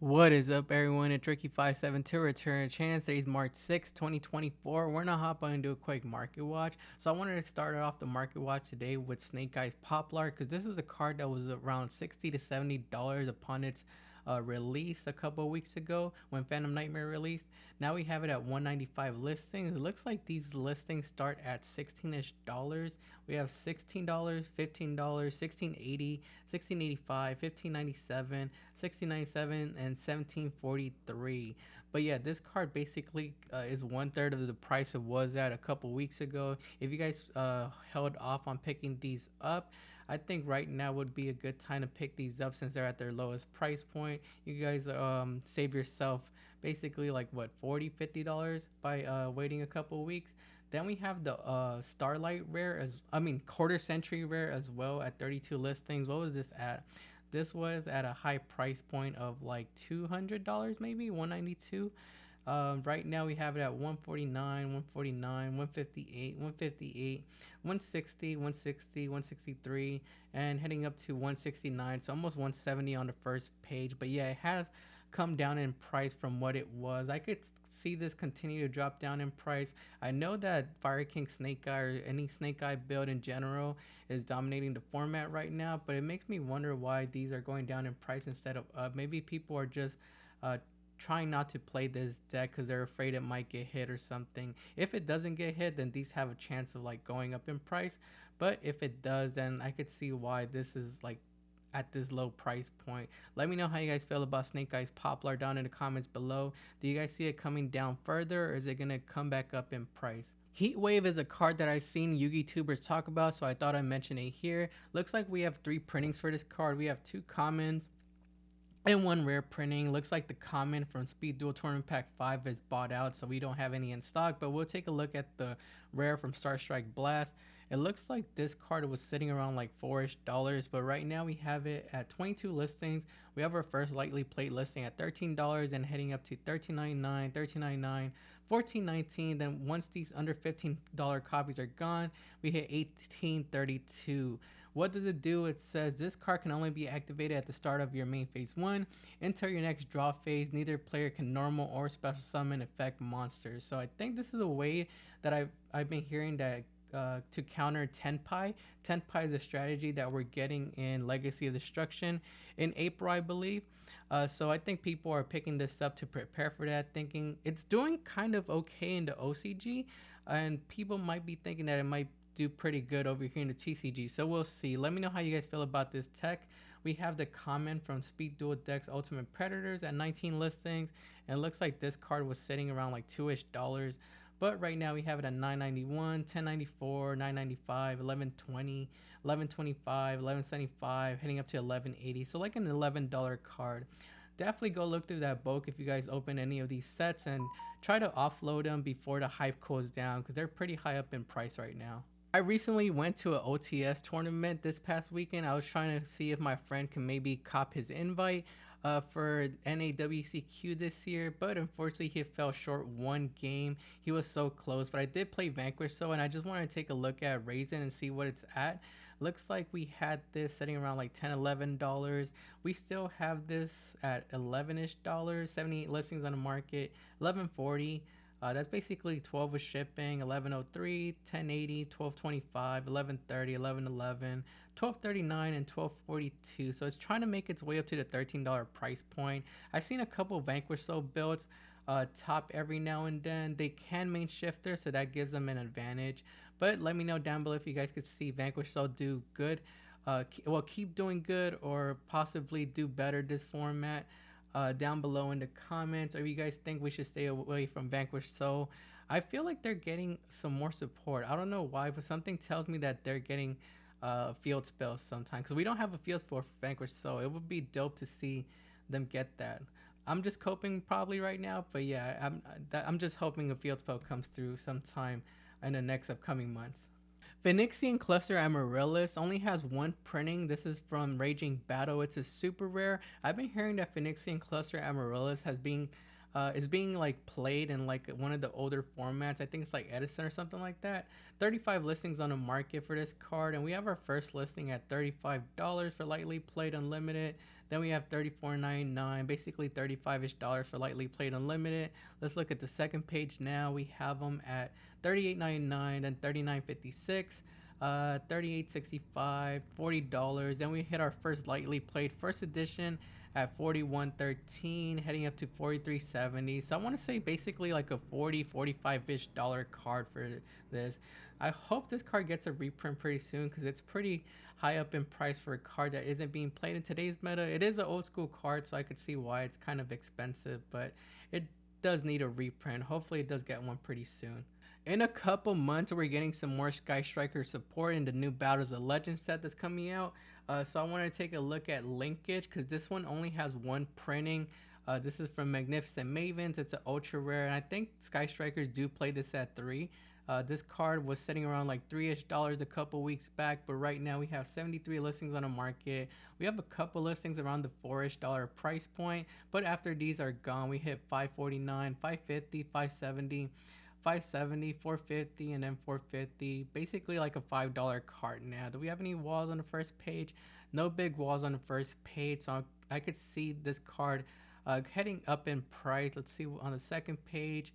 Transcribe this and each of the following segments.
What is up, everyone? It's Ricky572 return chance. Today's March 6th, 2024. We're gonna hop on and do a quick market watch. So I wanted to start off the market watch today with Snake Eyes Poplar because this is a card that was around $60 to $70 upon its release a couple of weeks ago when Phantom Nightmare released. Now we have it at 195 listings. It looks like these listings start at 16ish dollars. We have $16, $15, 1680, 1685, 1597, 1697, and 1743. But yeah, this card basically is 1/3 of the price it was at a couple weeks ago. If you guys held off on picking these up, I think right now would be a good time to pick these up since they're at their lowest price point. You guys save yourself basically like what, $40, $50 by waiting a couple weeks. Then we have the Starlight rare, quarter century rare as well at 32 listings. What was this at? This was at a high price point of like $200, maybe 192. Right now we have it at 149, 149, 158, 158, 160, 160, 163, and heading up to 169. So almost 170 on the first page. But yeah, it has come down in price from what it was. I could see this continue to drop down in price. I know that Fire King Snake Eye or any Snake Eye build in general is dominating the format right now, but it makes me wonder why these are going down in price instead of up. Maybe people are just uh, trying not to play this deck because they're afraid it might get hit or something. If it doesn't get hit, then these have a chance of like going up in price. But if it does, then I could see why this is like at this low price point. Let me know how you guys feel about Snake Eyes Poplar down in the comments below. Do you guys see it coming down further, or is it gonna come back up in price? Heat Wave is a card that I've seen Yugi tubers talk about, so I thought I'd mention it here. Looks like we have 3 printings for this card. We have 2 commons and 1 rare printing. Looks like the common from Speed Duel Tournament Pack 5 is bought out, so we don't have any in stock, but we'll take a look at the rare from Star Strike Blast. It looks like this card was sitting around like $4ish, but right now we have it at 22 listings. We have our first lightly played listing at $13 and heading up to $13.99, $13.99, $14.19. Then once these under $15 copies are gone, we hit $18.32. What does it do? It says this card can only be activated at the start of your main phase 1. Enter your next draw phase. Neither player can normal or special summon effect monsters. So I think this is a way that I've been hearing that to counter Tenpai. Tenpai is a strategy that we're getting in Legacy of Destruction in April, I believe. So I think people are picking this up to prepare for that, thinking it's doing kind of okay in the OCG, and people might be thinking that it might do pretty good over here in the TCG. So we'll see. Let me know how you guys feel about this tech. We have the comment from Speed Duel Decks Ultimate Predators at 19 listings, and it looks like this card was sitting around like $2ish. But right now we have it at $9.91, $10.94, $9.95, $11.20, $11.25, $11.75, heading up to $11.80. So like an $11 card. Definitely go look through that bulk if you guys open any of these sets and try to offload them before the hype cools down because they're pretty high up in price right now. I recently went to an OTS tournament this past weekend. I was trying to see if my friend can maybe cop his invite for NAWCQ this year, but unfortunately he fell short 1 game. He was so close, but I did play Vanquish, so, and I just wanted to take a look at Raisin and see what it's at. Looks like we had this sitting around like $10, $11. We still have this at $11ish, 78 listings on the market, $11.40. That's basically 12 with shipping, 1103, 1080, 1225, 1130, 1111, 1239, and 1242. So it's trying to make its way up to the $13 price point. I've seen a couple Vanquish Soul builds top every now and then. They can main shifter, so that gives them an advantage. But let me know down below if you guys could see Vanquish Soul do good. Keep doing good or possibly do better this format. Down below in the comments, or if you guys think we should stay away from Vanquish Soul. I feel like they're getting some more support. I don't know why, but something tells me that they're getting field spells sometimes, because we don't have a field spell for Vanquish Soul. It would be dope to see them get that. I'm just coping probably right now, but yeah, I'm just hoping a field spell comes through sometime in the next upcoming months. Phoenixian Cluster Amaryllis only has 1 printing. This is from Raging Battle. It's a super rare. I've been hearing that Phoenixian Cluster Amaryllis has been It's being like played in like one of the older formats. I think it's like Edison or something like that. 35 listings on the market for this card, and we have our first listing at $35 for lightly played unlimited. Then we have $34.99, basically 35-ish dollars for lightly played unlimited. Let's look at the second page now. We have them at $38.99, then $39.56. 38.65, $40. Then we hit our first lightly played first edition at 41.13, heading up to 43.70. So I want to say basically like a 45-ish dollar card for this. I hope this card gets a reprint pretty soon because it's pretty high up in price for a card that isn't being played in today's meta. It is an old school card, so I could see why it's kind of expensive, but it does need a reprint. Hopefully it does get one pretty soon. In a couple months, we're getting some more Sky Striker support in the new Battles of Legends set that's coming out. So I want to take a look at linkage because this one only has one printing. This is from Magnificent Mavens. It's an ultra rare, and I think Sky Strikers do play this at 3. This card was sitting around like $3-ish a couple weeks back, but right now we have 73 listings on the market. We have a couple listings around the $4-ish price point, but after these are gone, we hit $549, $550, $570. 570, 450, and then 450. Basically like a $5 card now. Do we have any walls on the first page? No big walls on the first page, so I could see this card heading up in price. Let's see on the second page.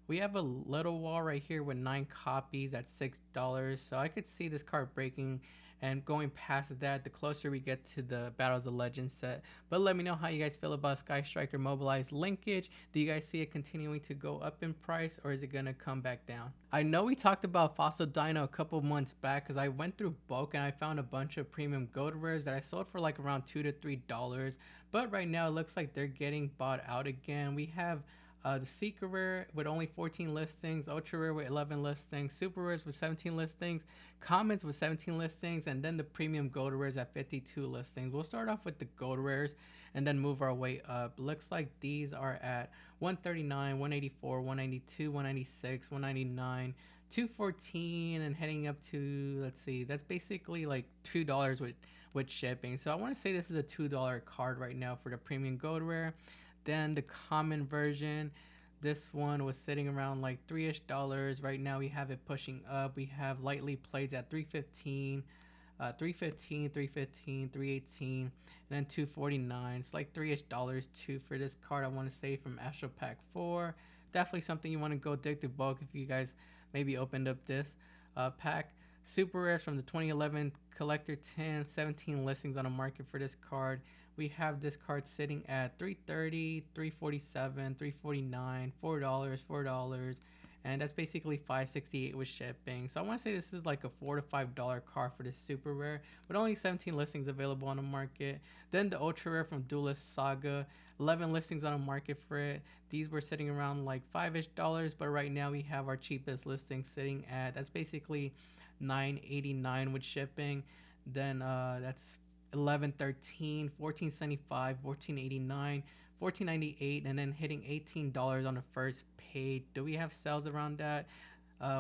We have a little wall right here with 9 copies at $6, so I could see this card breaking and going past that the closer we get to the Battles of Legends set. But let me know how you guys feel about Sky Striker Mobilized linkage. Do you guys see it continuing to go up in price, or is it gonna come back down? I know we talked about Fossil Dino a couple months back because I went through bulk and I found a bunch of premium gold rares that I sold for like around $2 to $3, but right now it looks like they're getting bought out again. We have the Secret Rare with only 14 listings, Ultra Rare with 11 listings, Super Rares with 17 listings, Commons with 17 listings, and then the Premium Gold Rares at 52 listings. We'll start off with the Gold Rares and then move our way up. Looks like these are at 139, 184, 192, 196, 199, 214, and heading up to, let's see, that's basically like $2 with shipping. So I want to say this is a $2 card right now for the Premium Gold Rare. Then the common version, this one was sitting around like $3-ish. Right now we have it pushing up. We have lightly played at 315, 315, 315, 318, and then 249. It's like $3-ish too for this card. I want to say from Astro Pack 4. Definitely something you want to go dig through bulk if you guys maybe opened up this pack. Super Rare from the 2011 Collector 10, 17 listings on the market for this card. We have this card sitting at $330, $347, $349, $4, $4, and that's basically $568 with shipping. So I want to say this is like a $4 to $5 card for this super rare, with only 17 listings available on the market. Then the ultra rare from Duelist Saga, 11 listings on the market for it. These were sitting around like $5-ish, but right now we have our cheapest listing sitting at, that's basically $9.89 with shipping. Then that's 11.13, 14.75, 14.89, 14.98, and then hitting $18 on the first page. Do we have sales around that?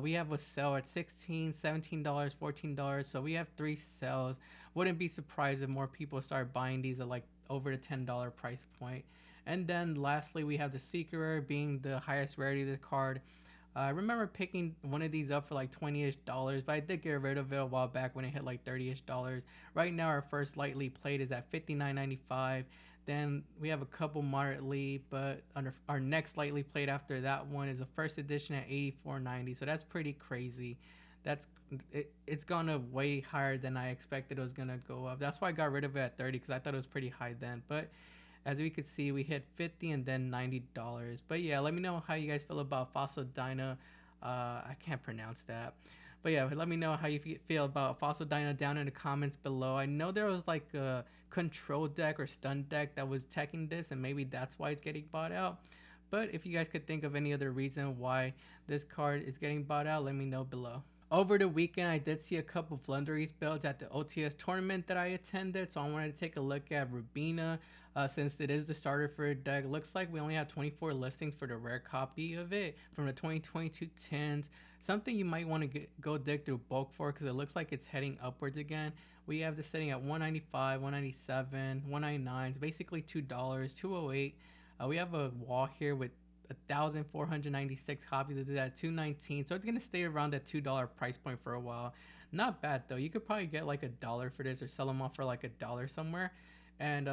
We have a sale at $16, $17, $14, so we have 3 sales. Wouldn't be surprised if more people start buying these at like over the $10 price point. And then lastly, we have the Secret Rare being the highest rarity of the card. I remember picking one of these up for like $20-ish, but I did get rid of it a while back when it hit like $30-ish. Right now, our first lightly played is at $59.95. Then we have a couple moderately, but under our next lightly played after that one is a first edition at $84.90. So that's pretty crazy. It's gone up way higher than I expected it was gonna go up. That's why I got rid of it at 30 because I thought it was pretty high then. But as we could see, we hit $50 and then $90. But yeah, let me know how you guys feel about Fossil Dyna. I can't pronounce that. But yeah, let me know how you feel about Fossil Dyna down in the comments below. I know there was like a control deck or stun deck that was teching this, and maybe that's why it's getting bought out. But if you guys could think of any other reason why this card is getting bought out, let me know below. Over the weekend, I did see a couple Flunderies builds at the OTS tournament that I attended, so I wanted to take a look at Rubina. Since it is the starter for a deck, looks like we only have 24 listings for the rare copy of it from the 2022 10s. Something you might want to go dig through bulk for because it looks like it's heading upwards again. We have this sitting at $195, $197, $199. It's basically $2, $208. We have a wall here with 1,496 copies of it at 219. So it's gonna stay around that $2 price point for a while. Not bad though. You could probably get like $1 for this or sell them off for like $1 somewhere. And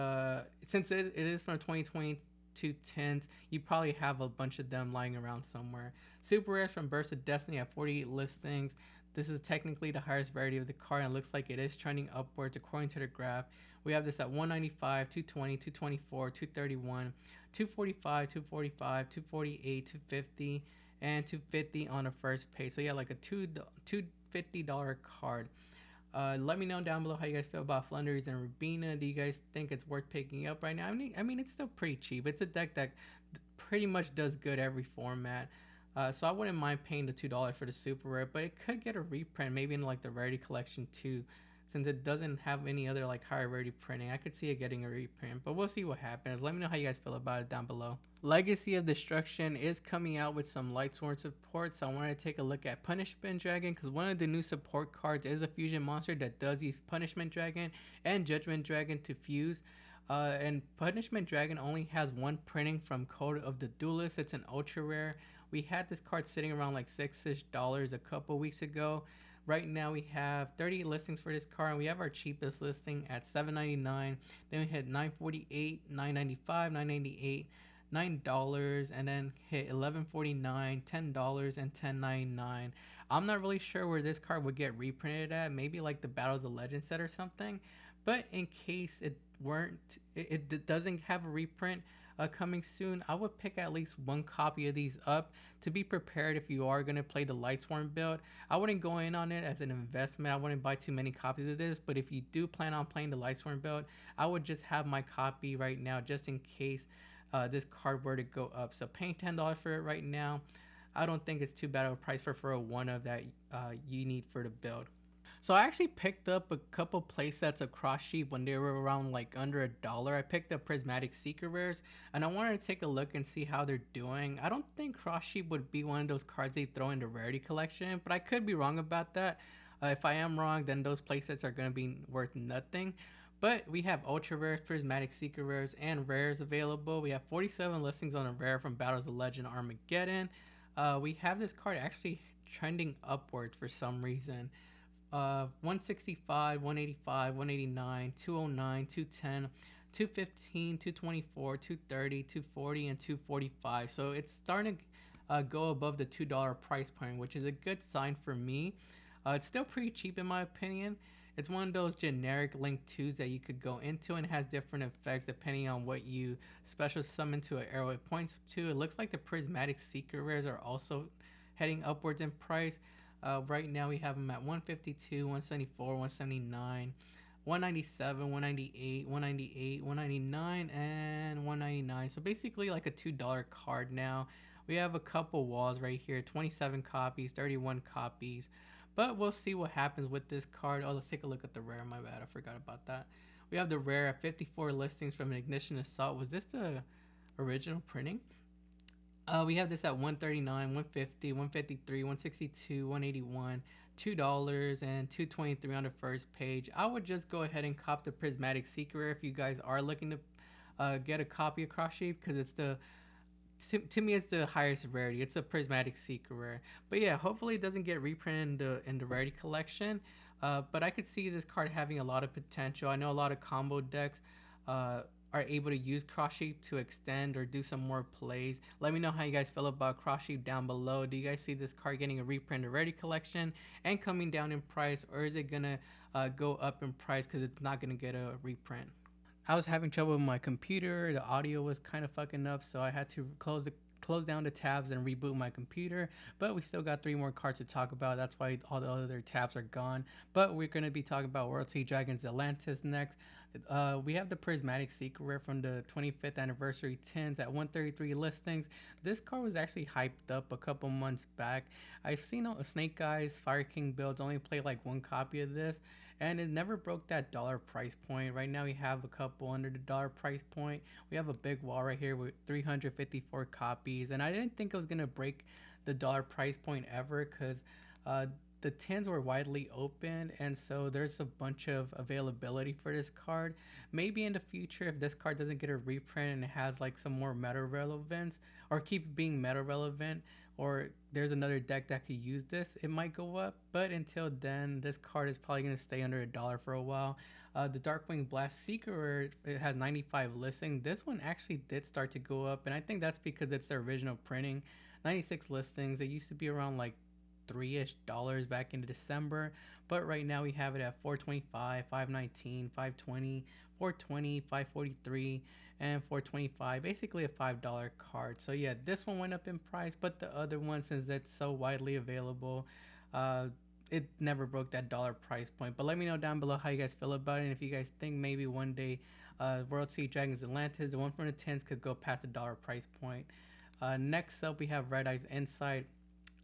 since it is from 2022 tens, you probably have a bunch of them lying around somewhere. Super rares from Burst of Destiny at 48 listings. This is technically the highest variety of the card, and it looks like it is trending upwards according to the graph. We have this at 195, 220, 224, 231, 245, 245, 248, 250, and 250 on the first page. So yeah, like a $250 card. Let me know down below how you guys feel about Flunders and Rubina. Do you guys think it's worth picking up right now? I mean, it's still pretty cheap. It's a deck that pretty much does good every format. So I wouldn't mind paying the $2 for the super rare, but it could get a reprint, maybe in like the rarity collection too, since it doesn't have any other like higher rarity printing. I could see it getting a reprint, but we'll see what happens. Let me know how you guys feel about it down below. Legacy of Destruction is coming out with some Lightsworn support, so I wanted to take a look at Punishment Dragon, because one of the new support cards is a fusion monster that does use Punishment Dragon and Judgment Dragon to fuse. And Punishment Dragon only has one printing from Code of the Duelist. It's an ultra rare. We had this card sitting around like $6-ish a couple weeks ago. Right now we have 30 listings for this card, and we have our cheapest listing at $7.99. Then we hit $9.48, $9.95, $9.98, $9, and then hit $11.49, $10, and $10.99. I'm not really sure where this card would get reprinted at. Maybe like the Battles of Legends set or something. But in case it doesn't have a reprint coming soon, I would pick at least one copy of these up to be prepared if you are going to play the Lightsworn build. I wouldn't go in on it as an investment. I wouldn't buy too many copies of this, but if you do plan on playing the Lightsworn build, I would just have my copy right now just in case this card were to go up. So paying $10 for it right now, I don't think it's too bad of a price for a one of that you need for the build. So I actually picked up a couple playsets of Cross Sheep when they were around like under $1. I picked up Prismatic Secret Rares, and I wanted to take a look and see how they're doing. I don't think Cross Sheep would be one of those cards they throw in the rarity collection, but I could be wrong about that. If I am wrong, then those playsets are going to be worth nothing. But we have Ultra Rares, Prismatic Secret Rares, and Rares available. We have 47 listings on a rare from Battles of Legend Armageddon. We have this card actually trending upwards for some reason. 165, 185, 189, 209, 210, 215, 224, 230, 240, and 245. So it's starting to go above the $2 price point, which is a good sign for me. It's still pretty cheap in my opinion. It's one of those generic link 2s that you could go into, and it has different effects depending on what you special summon to an arrow it points to. It looks like the Prismatic Secret Rares are also heading upwards in price. Right now we have them at 152, 174, 179, 197, 198, 198, 199, and 199. So basically like a $2 card now. We have a couple walls right here, 27 copies, 31 copies. But we'll see what happens with this card. Oh, let's take a look at the rare. My bad, I forgot about that. We have the rare at 54 listings from an Ignition Assault. Was this the original printing? We have this at 139, 150, 153, 162, 181, $2, and 223 on the first page. I would just go ahead and cop the Prismatic Secret Rare if you guys are looking to get a copy of Cross Sheep, because it's to me it's the highest rarity. It's a Prismatic Secret Rare. But yeah, hopefully it doesn't get reprinted in the rarity collection. But I could see this card having a lot of potential. I know a lot of combo decks are able to use Cross Sheep to extend or do some more plays. Let me know how you guys feel about Cross Sheep down below. Do you guys see this card getting a reprint or ready collection and coming down in price, or is it gonna go up in price because it's not gonna get a reprint? I was having trouble with my computer. The audio was kind of fucking up, so I had to close down the tabs and reboot my computer. But we still got 3 more cards to talk about. That's why all the other tabs are gone. But we're going to be talking about ROTC Dragons Atlantis next. We have the Prismatic Secret Rare from the 25th anniversary tins at 133 listings. This card was actually hyped up a couple months back. I've seen Snake Eyes Fire King builds only play like 1 copy of this, and it never broke that dollar price point. Right now we have a couple under the dollar price point. We have a big wall right here with 354 copies, and I didn't think it was gonna break the dollar price point ever, because the tins were widely open, and so there's a bunch of availability for this card. Maybe in the future, if this card doesn't get a reprint and it has like some more meta relevance, or keep being meta relevant, or there's another deck that could use this, it might go up. But until then, this card is probably going to stay under $1 for a while. The Darkwing Blast Seeker, it has 95 listings. This one actually did start to go up, and I think that's because it's the original printing. 96 listings. It used to be around like three-ish dollars back in December, but right now we have it at 425, 519, 520, 420, 543, and 425. Basically a $5 card. So yeah, this one went up in price, but the other one, since it's so widely available, uh, it never broke that dollar price point. But let me know down below how you guys feel about it, and if you guys think maybe one day World Sea Dragons Atlantis, the one from the tens, could go past the dollar price point. Next up, we have Red Eyes Insight.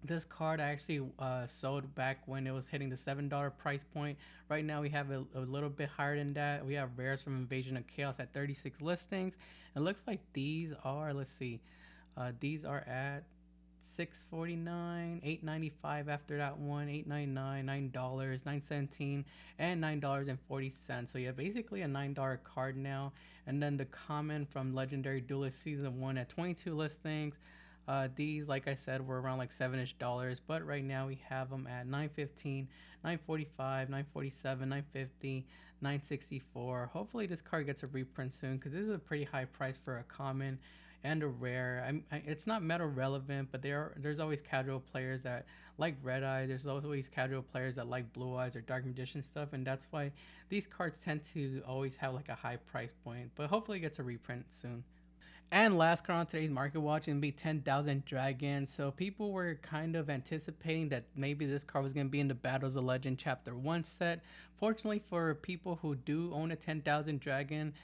This card I actually sold back when it was hitting the $7 price point. Right now we have a little bit higher than that. We have rares from Invasion of Chaos at 36 listings. It looks like these are, let's see, these are at 649, 895 after that one, 899, $9, 917, and $9.40. So yeah, basically a $9 card now. And then the common from Legendary Duelist Season 1 at 22 listings. These, like I said, were around like $7-ish, but right now we have them at 915, 945, 947, 950, 964. Hopefully this card gets a reprint soon, because this is a pretty high price for a common and a rare. It's not meta relevant, but there's always casual players that like Red Eye. There's always casual players that like Blue Eyes or Dark Magician stuff, and that's why these cards tend to always have like a high price point. But hopefully it gets a reprint soon. And last card on today's market watch is gonna be 10,000 Dragons. So people were kind of anticipating that maybe this card was gonna be in the Battles of Legend Chapter 1 set. Fortunately for people who do own a 10,000 Dragon,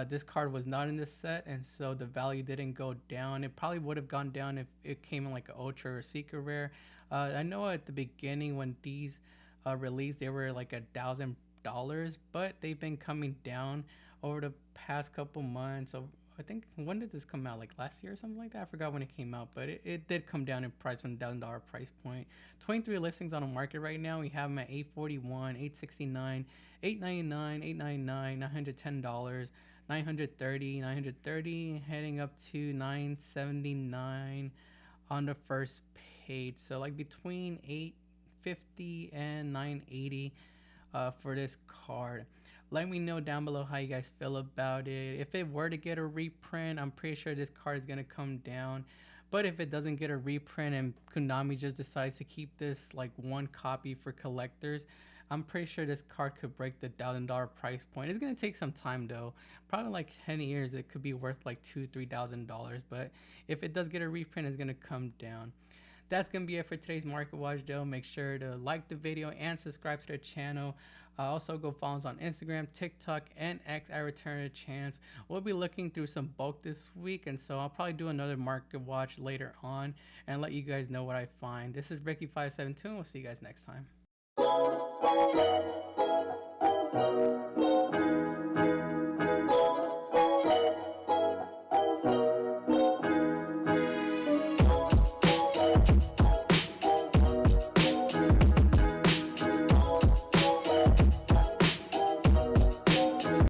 this card was not in this set, and so the value didn't go down. It probably would have gone down if it came in like an Ultra or Secret Rare. I know at the beginning when these released, they were like $1,000, but they've been coming down over the past couple months. So I think, when did this come out? Like last year or something like that? I forgot when it came out, but it did come down in price from the $1,000 price point. 23 listings on the market right now. We have them at 841, 869, 899, 899, $910, 930, 930, heading up to 979 on the first page. So like between 850 and 980 for this card. Let me know down below how you guys feel about it. If it were to get a reprint, I'm pretty sure this card is going to come down. But if it doesn't get a reprint and Konami just decides to keep this like one copy for collectors, I'm pretty sure this card could break the $1,000 price point. It's gonna take some time though. Probably like 10 years, it could be worth like $2,000-3,000. But if it does get a reprint, it's gonna come down. That's gonna be it for today's market watch though. Make sure to like the video and subscribe to the channel. Also go follow us on Instagram, TikTok, and X at Return of Chance. We'll be looking through some bulk this week, and so I'll probably do another market watch later on and let you guys know what I find. This is Ricky572, and we'll see you guys next time.